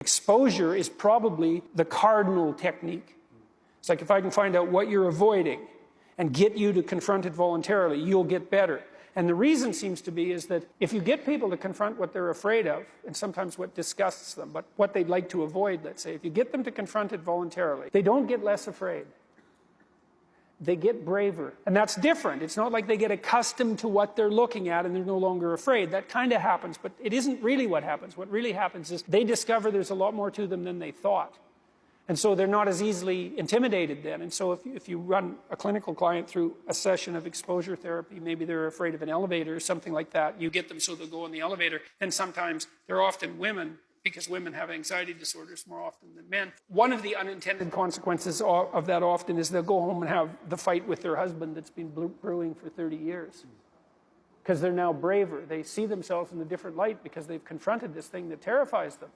Exposure is probably the cardinal technique. It's like if I can find out what you're avoiding and get you to confront it voluntarily, you'll get better. And the reason seems to be is that if you get people to confront what they're afraid of, and sometimes what disgusts them, but what they'd like to avoid, let's say, if you get them to confront it voluntarily, they don't get less afraid. They get braver. And that's different. It's not like they get accustomed to what they're looking at and they're no longer afraid. That kind of happens, but it isn't really what happens. What really happens is they discover there's a lot more to them than they thought. And so they're not as easily intimidated then. And so if you run a clinical client through a session of exposure therapy, maybe they're afraid of an elevator or something like that, you get them so they'll go in the elevator, and sometimes they're often women, because women have anxiety disorders more often than men. One of the unintended consequences of that often is they'll go home and have the fight with their husband that's been brewing for 30 years. Because they're now braver. They see themselves in a different light because they've confronted this thing that terrifies them.